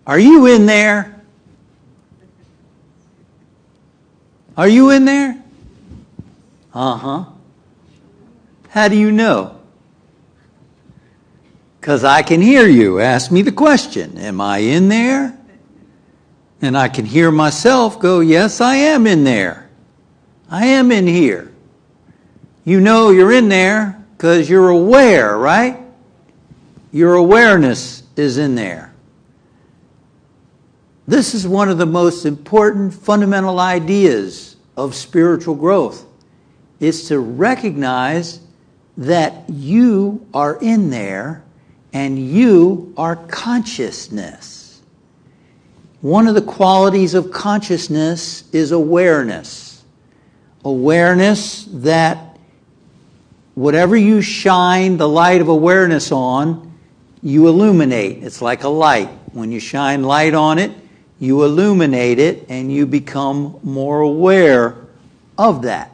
Are you in there? Are you in there? Uh-huh. How do you know? Because I can hear you. Ask me the question. Am I in there? And I can hear myself go, yes, I am in there. I am in here. You know you're in there because you're aware, right? Your awareness is in there. This is one of the most important fundamental ideas of spiritual growth, is to recognize that you are in there and you are consciousness. One of the qualities of consciousness is awareness. Awareness that whatever you shine the light of awareness on, you illuminate. It's like a light. When you shine light on it, you illuminate it and you become more aware of that.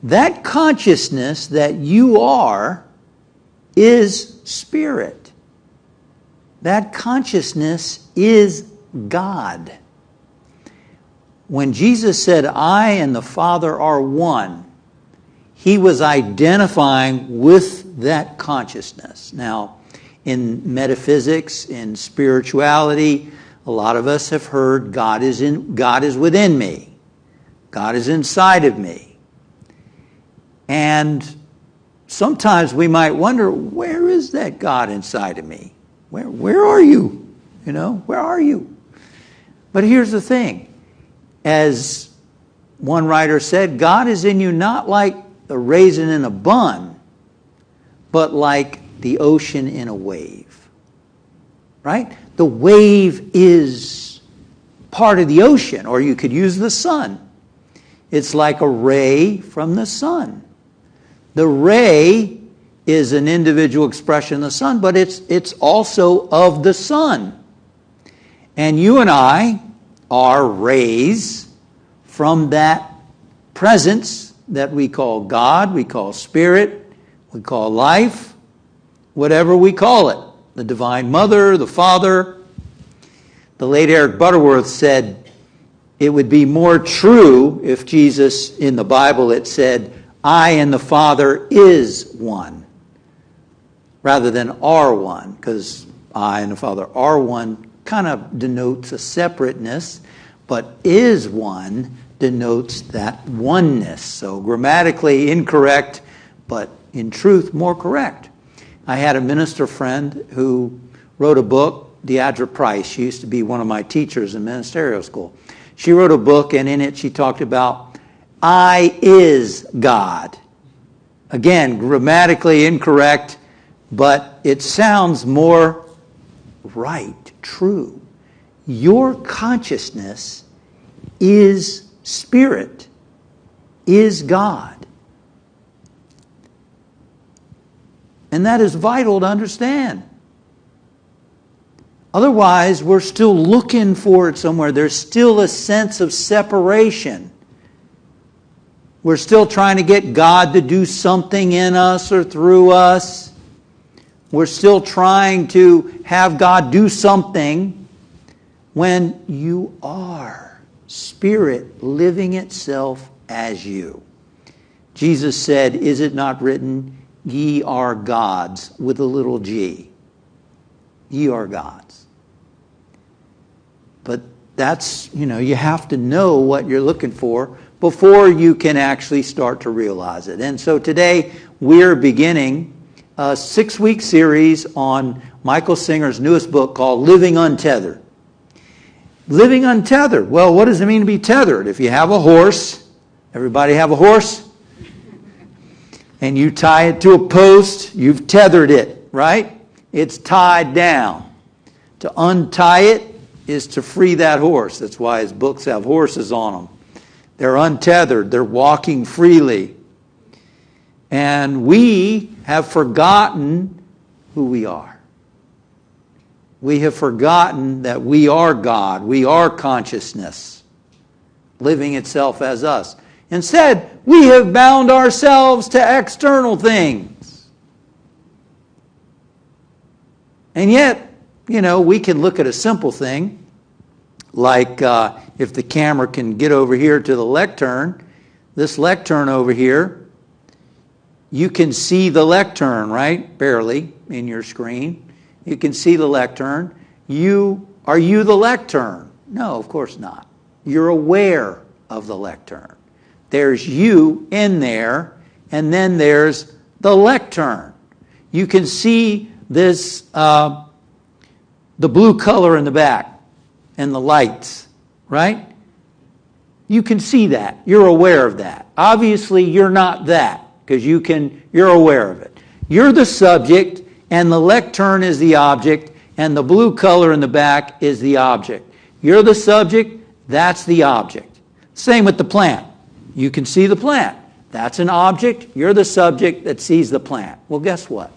That consciousness that you are is spirit. That consciousness is God. When Jesus said, I and the Father are one, he was identifying with that consciousness. Now, in metaphysics, in spirituality, a lot of us have heard God is within me. God is inside of me. And sometimes we might wonder, where is that God inside of me? Where are you? You know, where are you? But here's the thing. As one writer said, God is in you not like a raisin in a bun, but like the ocean in a wave. Right? The wave is part of the ocean, or you could use the sun. It's like a ray from the sun. The ray is an individual expression of the sun, but it's also of the sun. And you and I are rays from that presence that we call God, we call spirit, we call life, whatever we call it. The Divine Mother, the Father. The late Eric Butterworth said it would be more true if Jesus, in the Bible, it said, I and the Father is one, rather than are one, because I and the Father are one kind of denotes a separateness, but is one denotes that oneness. So grammatically incorrect, but in truth more correct. I had a minister friend who wrote a book, Deidre Price. She used to be one of my teachers in ministerial school. She wrote a book, and in it she talked about I is God. Again, grammatically incorrect, but it sounds more right, true. Your consciousness is spirit, is God. And that is vital to understand. Otherwise, we're still looking for it somewhere. There's still a sense of separation. We're still trying to get God to do something in us or through us. We're still trying to have God do something when you are spirit living itself as you. Jesus said, is it not written, ye are gods, with a little g. Ye are gods. But that's, you have to know what you're looking for before you can actually start to realize it. And so today we're beginning a 6-week series on Michael Singer's newest book called Living Untethered. Living untethered. Well, what does it mean to be tethered? If you have a horse, everybody have a horse? And you tie it to a post, you've tethered it, right? It's tied down. To untie it is to free that horse. That's why his books have horses on them. They're untethered. They're walking freely. And we have forgotten who we are. We have forgotten that we are God. We are consciousness, living itself as us. Instead, we have bound ourselves to external things. And yet, we can look at a simple thing, like if the camera can get over here to the lectern, this lectern over here, you can see the lectern, right? Barely in your screen. You can see the lectern. Are you the lectern? No, of course not. You're aware of the lectern. There's you in there, and then there's the lectern. You can see this, the blue color in the back and the lights, right? You can see that. You're aware of that. Obviously, you're not that, because you're aware of it. You're the subject, and the lectern is the object, and the blue color in the back is the object. You're the subject, that's the object. Same with the plant. You can see the plant. That's an object. You're the subject that sees the plant. Well, guess what?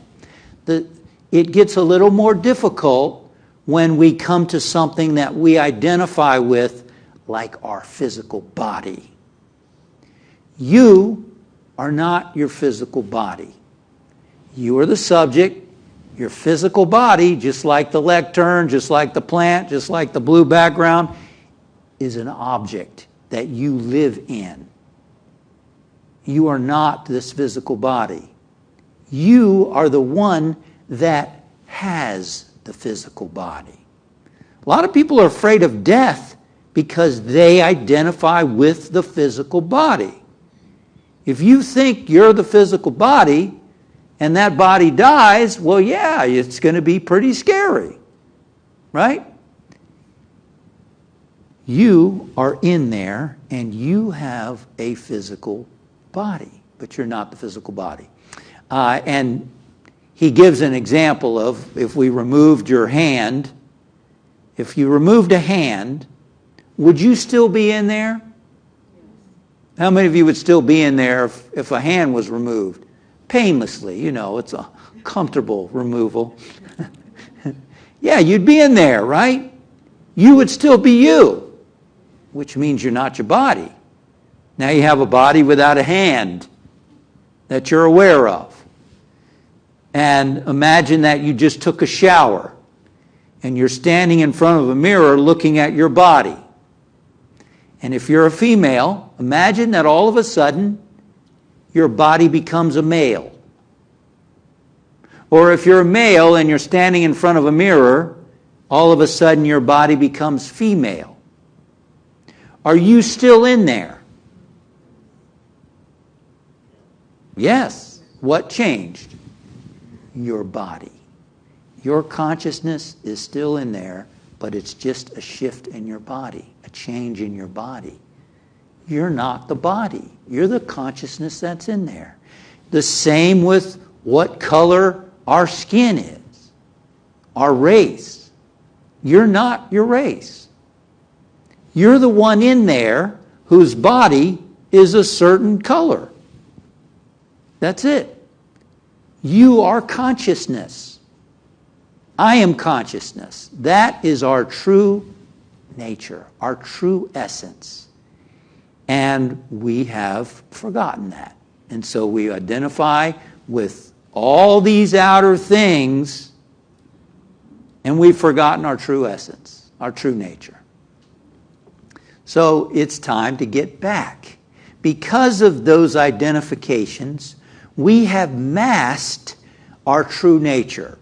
It gets a little more difficult when we come to something that we identify with, like our physical body. You are not your physical body. You are the subject. Your physical body, just like the lectern, just like the plant, just like the blue background, is an object that you live in. You are not this physical body. You are the one that has the physical body. A lot of people are afraid of death because they identify with the physical body. If you think you're the physical body and that body dies, well, yeah, it's going to be pretty scary, right? You are in there and you have a physical body, but you're not the physical body. And he gives an example of if we removed your hand, if you removed a hand, would you still be in there? How many of you would still be in there if a hand was removed? Painlessly, it's a comfortable removal. Yeah, you'd be in there, right? You would still be you, which means you're not your body. Now you have a body without a hand that you're aware of. And imagine that you just took a shower and you're standing in front of a mirror looking at your body. And if you're a female, imagine that all of a sudden your body becomes a male. Or if you're a male and you're standing in front of a mirror, all of a sudden your body becomes female. Are you still in there? Yes. What changed? Your body. Your consciousness is still in there, but it's just a shift in your body, a change in your body. You're not the body. You're the consciousness that's in there. The same with what color our skin is, our race. You're not your race. You're the one in there whose body is a certain color. That's it. You are consciousness. I am consciousness. That is our true nature, our true essence. And we have forgotten that. And so we identify with all these outer things, and we've forgotten our true essence, our true nature. So it's time to get back. Because of those identifications, we have masked our true nature.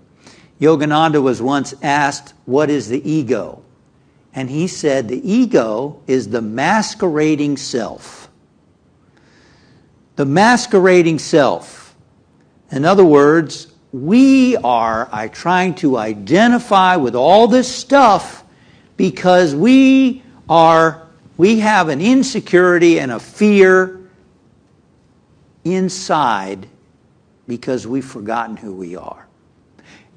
Yogananda was once asked, what is the ego? And he said the ego is the masquerading self. The masquerading self. In other words, we are trying to identify with all this stuff because we have an insecurity and a fear inside because we've forgotten who we are.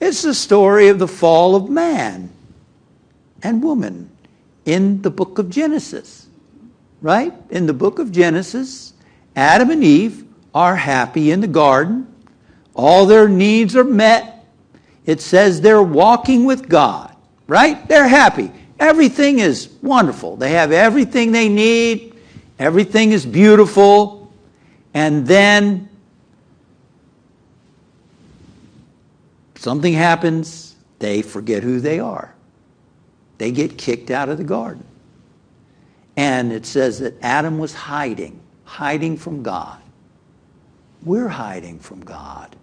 It's the story of the fall of man and woman in the book of Genesis, right? In the book of Genesis, Adam and Eve are happy in the garden. All their needs are met. It says they're walking with God, right? They're happy. Everything is wonderful. They have everything they need. Everything is beautiful. And then something happens. they forget who they are. They get kicked out of the garden. And it says that Adam was hiding from God. We're hiding from God.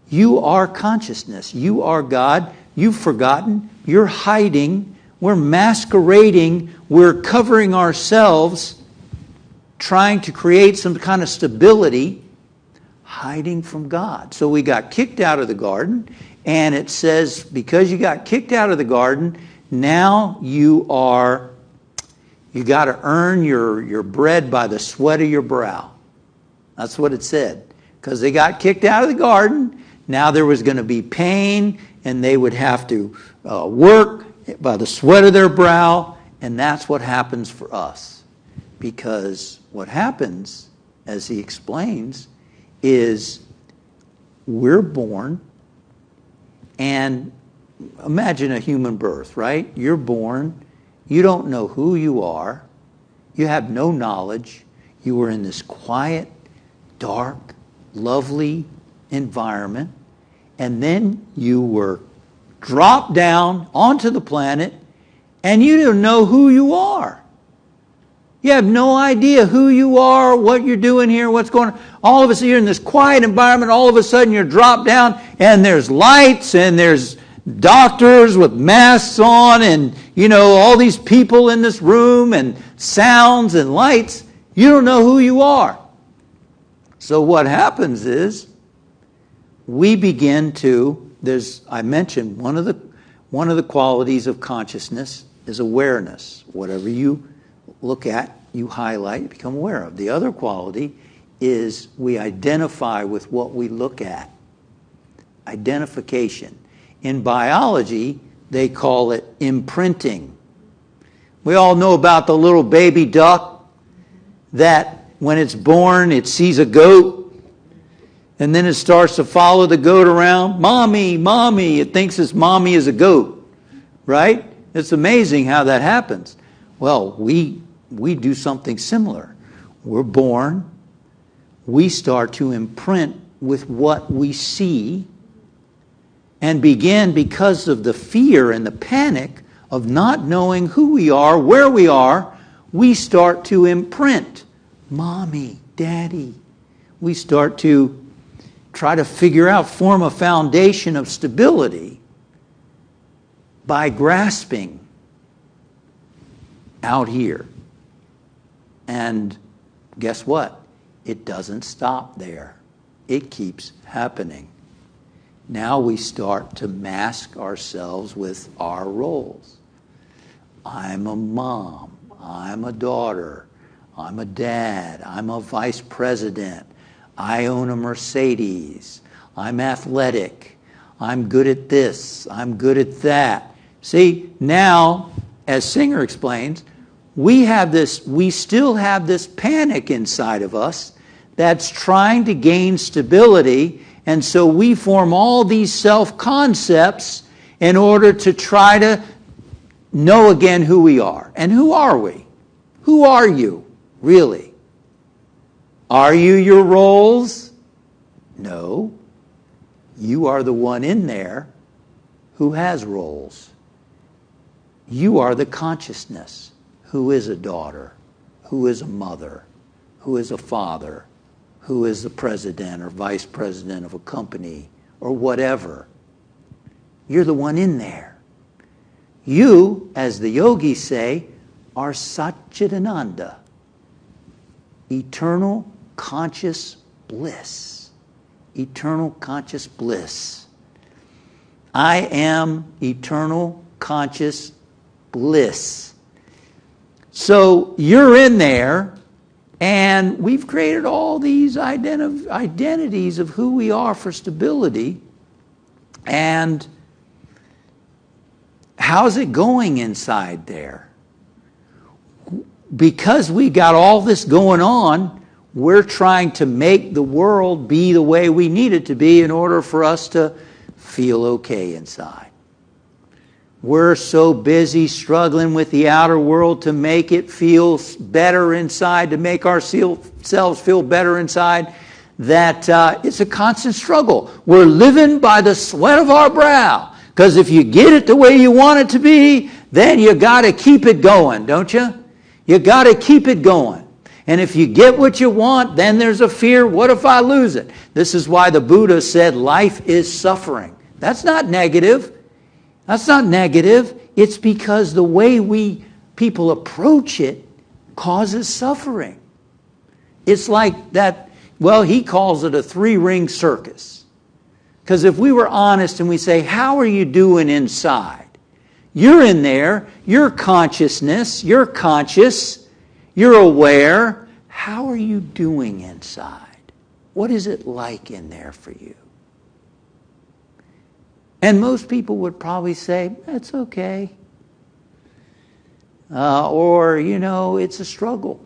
You are consciousness. You are God. You've forgotten. You're hiding. We're masquerading. We're covering ourselves, trying to create some kind of stability, hiding from God. So we got kicked out of the garden, and it says, because you got kicked out of the garden, now you got to earn your bread by the sweat of your brow. That's what it said. Because they got kicked out of the garden, now there was going to be pain, and they would have to work by the sweat of their brow, and that's what happens for us. Because what happens, as he explains, is we're born, and imagine a human birth, right? You're born, you don't know who you are, you have no knowledge, you were in this quiet, dark, lovely environment, and then you were dropped down onto the planet, and you don't know who you are. You have no idea who you are, what you're doing here, what's going on. All of a sudden, you're in this quiet environment. All of a sudden, you're dropped down, and there's lights, and there's doctors with masks on, and, all these people in this room, and sounds and lights. You don't know who you are. So what happens is, we begin to, I mentioned, one of the qualities of consciousness is awareness. Whatever you look at, you highlight, you become aware of. The other quality is we identify with what we look at. Identification. In biology, they call it imprinting. We all know about the little baby duck that when it's born, it sees a goat, and then it starts to follow the goat around. Mommy, mommy. It thinks its mommy is a goat, right? It's amazing how that happens. Well, we do something similar. We're born. We start to imprint with what we see and begin, because of the fear and the panic of not knowing who we are, where we start to imprint. Mommy, daddy. We start to try to figure out, form a foundation of stability by grasping out here. And guess what? It doesn't stop there. It keeps happening. Now we start to mask ourselves with our roles. I'm a mom. I'm a daughter. I'm a dad. I'm a vice president. I own a Mercedes. I'm athletic. I'm good at this. I'm good at that. See, now, as Singer explains, we still have this panic inside of us that's trying to gain stability, and so we form all these self-concepts in order to try to know again who we are. And who are we? Who are you, really? Are you your roles? No. You are the one in there who has roles. You are the consciousness who is a daughter, who is a mother, who is a father, who is the president or vice president of a company or whatever. You're the one in there. You, as the yogis say, are Satchidananda, eternal conscious bliss. Eternal conscious bliss. I am eternal conscious bliss. So you're in there, and we've created all these identities of who we are for stability. And how's it going inside there? Because we got all this going on, we're trying to make the world be the way we need it to be in order for us to feel okay inside. We're so busy struggling with the outer world to make it feel better inside, to make ourselves feel better inside, that it's a constant struggle. We're living by the sweat of our brow. Because if you get it the way you want it to be, then you got to keep it going, don't you? You got to keep it going. And if you get what you want, then there's a fear, what if I lose it? This is why the Buddha said life is suffering. That's not negative. That's not negative. It's because the way people approach it causes suffering. It's like that, well, he calls it a 3-ring circus. Because if we were honest and we say, how are you doing inside? You're in there, you're consciousness, you're conscious, you're aware. How are you doing inside? What is it like in there for you? And most people would probably say, that's okay. Or, it's a struggle.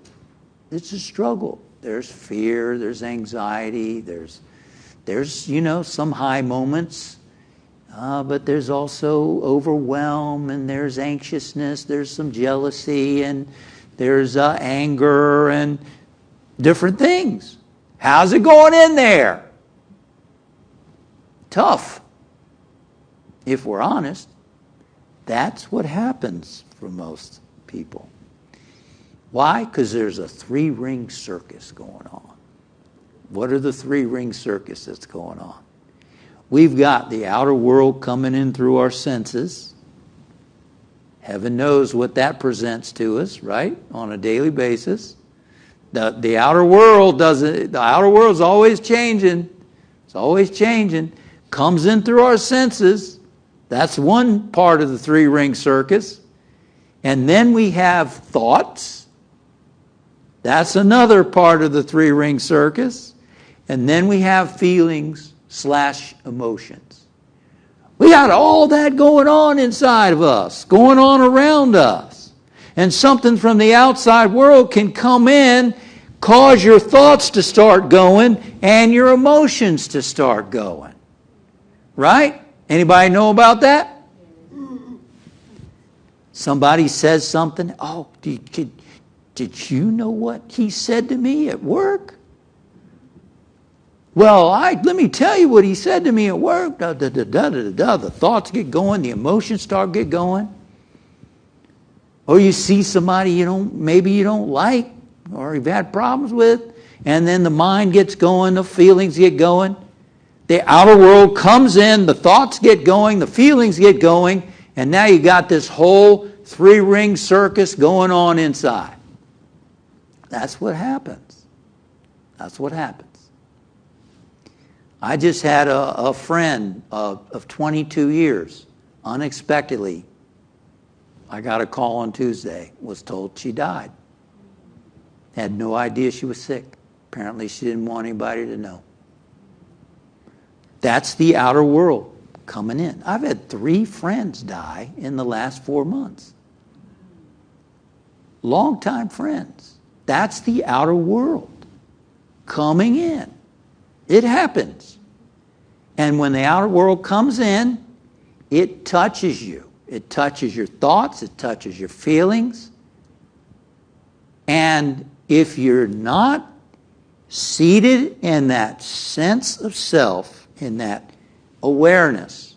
It's a struggle. There's fear, there's anxiety, there's some high moments, but there's also overwhelm, and there's anxiousness, there's some jealousy, and there's anger and different things. How's it going in there? Tough. If we're honest, that's what happens for most people. Why? Because there's a 3-ring circus going on. What are the 3-ring circus that's going on? We've got the outer world coming in through our senses. Heaven knows what that presents to us, right? On a daily basis. The outer world doesn't. The outer world's always changing. It's always changing. Comes in through our senses. That's one part of the 3-ring circus. And then we have thoughts. That's another part of the 3-ring circus. And then we have feelings/emotions. We got all that going on inside of us, going on around us. And something from the outside world can come in, cause your thoughts to start going, and your emotions to start going. Right? Anybody know about that? Somebody says something. Oh, did you know what he said to me at work? Well, let me tell you what he said to me at work. The thoughts get going, the emotions start get going. Or you see somebody maybe you don't like, or you've had problems with, and then the mind gets going, the feelings get going. The outer world comes in, the thoughts get going, the feelings get going, and now you got this whole 3-ring circus going on inside. That's what happens. That's what happens. I just had a friend of 22 years, unexpectedly. I got a call on Tuesday, was told she died. Had no idea she was sick. Apparently she didn't want anybody to know. That's the outer world coming in. I've had 3 friends die in the last 4 months. Longtime friends. That's the outer world coming in. It happens. And when the outer world comes in, it touches you. It touches your thoughts. It touches your feelings. And if you're not seated in that sense of self, in that awareness,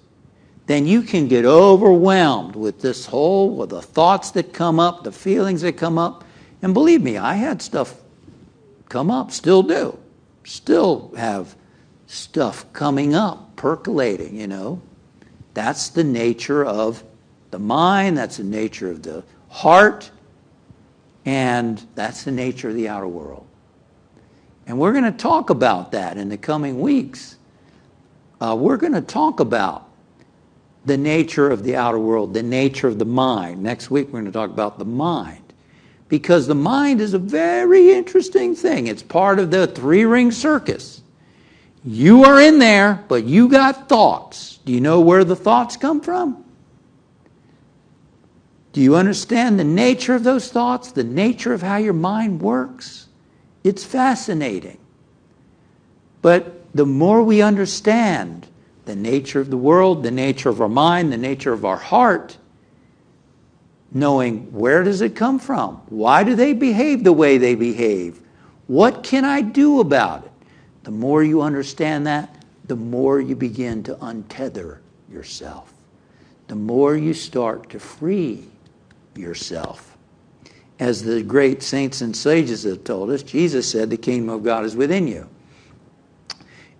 then you can get overwhelmed with the thoughts that come up, the feelings that come up. And believe me, I had stuff come up, still do. Still have stuff coming up, percolating, That's the nature of the mind, that's the nature of the heart, and that's the nature of the outer world. And we're going to talk about that in the coming weeks. We're going to talk about the nature of the outer world, the nature of the mind. Next week we're going to talk about the mind. Because the mind is a very interesting thing. It's part of the 3-ring circus. You are in there, but you got thoughts. Do you know where the thoughts come from? Do you understand the nature of those thoughts? The nature of how your mind works? It's fascinating. But the more we understand the nature of the world, the nature of our mind, the nature of our heart, knowing where does it come from? Why do they behave the way they behave? What can I do about it? The more you understand that, the more you begin to untether yourself. The more you start to free yourself. As the great saints and sages have told us, Jesus said the kingdom of God is within you.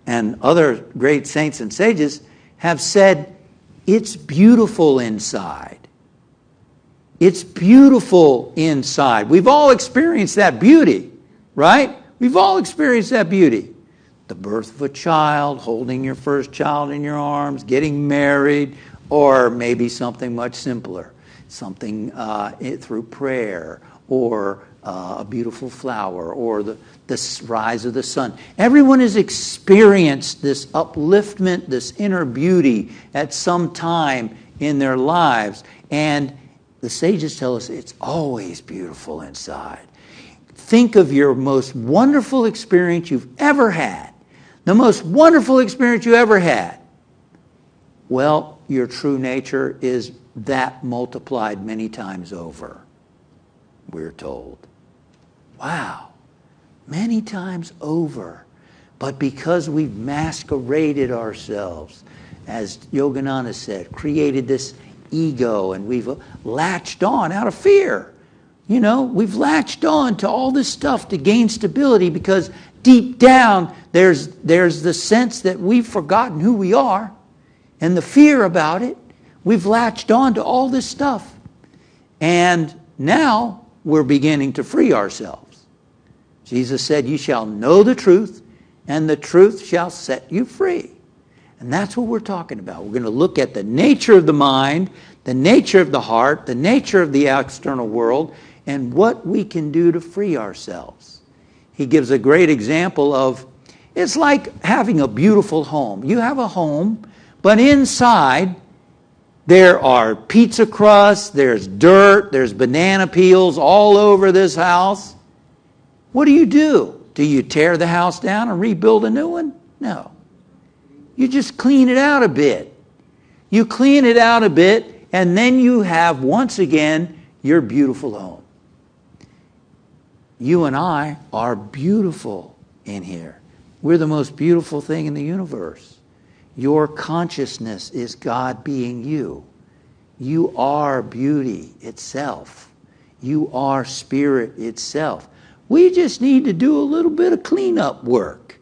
And other great saints and sages have said it's beautiful inside. It's beautiful inside. We've all experienced that beauty, right? We've all experienced that beauty. The birth of a child, holding your first child in your arms, getting married, or maybe something much simpler, something through prayer, or a beautiful flower, or the rise of the sun. Everyone has experienced this upliftment, this inner beauty at some time in their lives. And the sages tell us it's always beautiful inside. Think of your most wonderful experience you've ever had. The most wonderful experience you ever had. Well, your true nature is that multiplied many times over, we're told. Wow. Many times over. But because we've masqueraded ourselves, as Yogananda said, created this ego, and we've latched on out of fear. You know, we've latched on to all this stuff to gain stability because deep down there's the sense that we've forgotten who we are and the fear about it. We've latched on to all this stuff. And now we're beginning to free ourselves. Jesus said, you shall know the truth, and the truth shall set you free. And that's what we're talking about. We're going to look at the nature of the mind, the nature of the heart, the nature of the external world, and what we can do to free ourselves. He gives a great example of, it's like having a beautiful home. You have a home, but inside there are pizza crusts, there's dirt, there's banana peels all over this house. What do? Do you tear the house down and rebuild a new one? No. You just clean it out a bit. You clean it out a bit, and then you have, once again, your beautiful home. You and I are beautiful in here. We're the most beautiful thing in the universe. Your consciousness is God being you. You are beauty itself. You are spirit itself. We just need to do a little bit of cleanup work.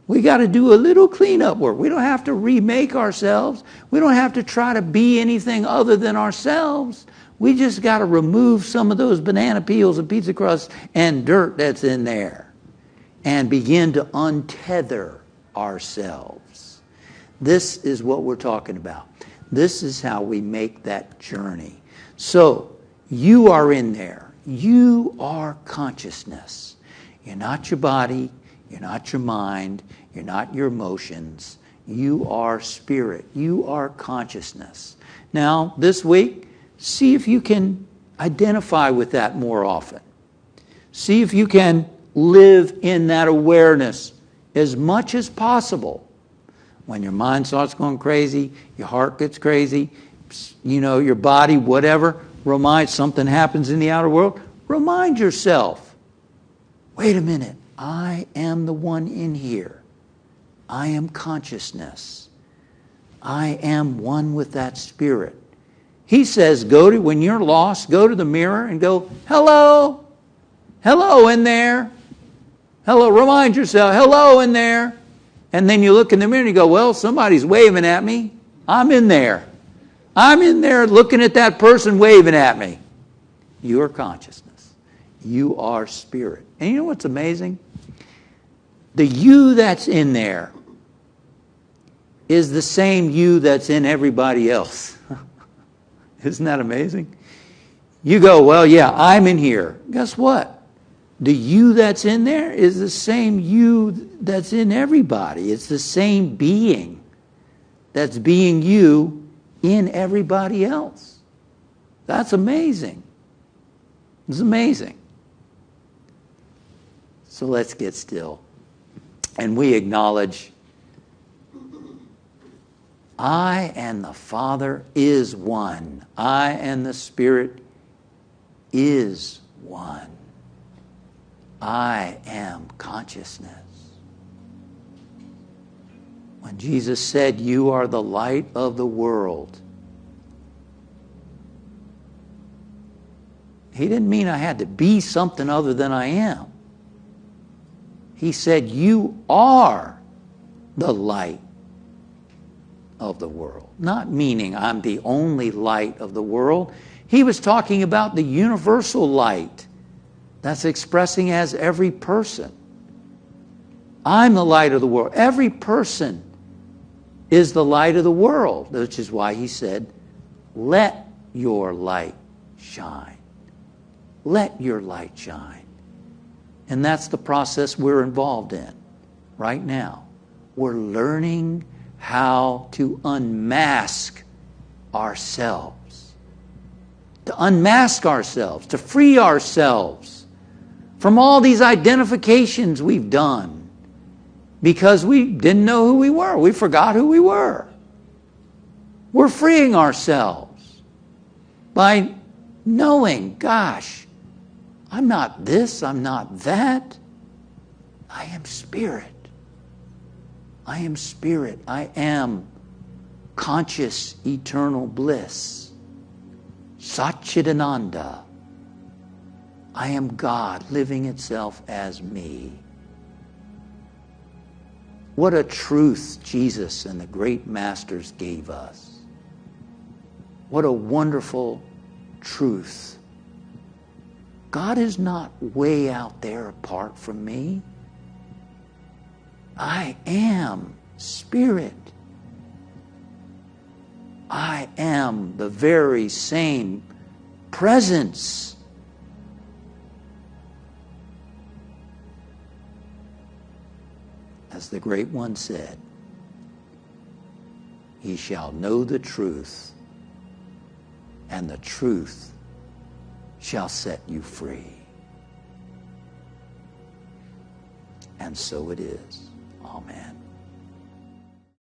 We got to do a little cleanup work. We don't have to remake ourselves. We don't have to try to be anything other than ourselves. We just got to remove some of those banana peels and pizza crusts and dirt that's in there and begin to untether ourselves. This is what we're talking about. This is how we make that journey. So, you are in there. You are consciousness. You're not your body. You're not your mind. You're not your emotions. You are spirit. You are consciousness. Now, this week, see if you can identify with that more often. See if you can live in that awareness as much as possible. When your mind starts going crazy, your heart gets crazy, your body, whatever, something happens in the outer world, remind yourself, wait a minute, I am the one in here. I am consciousness. I am one with that spirit. He says, when you're lost, go to the mirror and go, hello. Hello in there. Hello, remind yourself, hello in there. And then you look in the mirror and you go, well, somebody's waving at me. I'm in there. I'm in there looking at that person waving at me. You are consciousness. You are spirit. And you know what's amazing? The you that's in there is the same you that's in everybody else. Isn't that amazing? You go, well, yeah, I'm in here. Guess what? The you that's in there is the same you that's in everybody. It's the same being that's being you in everybody else. That's amazing. It's amazing. So let's get still. And we acknowledge, I and the Father is one. I and the Spirit is one. I am consciousness. When Jesus said, "You are the light of the world," He didn't mean I had to be something other than I am. He said, "You are the light of the world." Not meaning I'm the only light of the world. He was talking about the universal light that's expressing as every person. I'm the light of the world. Every person is the light of the world, which is why he said, "Let your light shine." Let your light shine. And that's the process we're involved in right now. We're learning how to unmask ourselves. To unmask ourselves, to free ourselves from all these identifications we've done because we didn't know who we were. We forgot who we were. We're freeing ourselves by knowing, gosh, I'm not this, I'm not that. I am spirit. I am spirit. I am conscious eternal bliss. Satchidananda. I am God living itself as me. What a truth Jesus and the great masters gave us. What a wonderful truth. God is not way out there apart from me. I am spirit. I am the very same presence. As the great one said, "Ye shall know the truth, and the truth shall set you free." And so it is. Amen.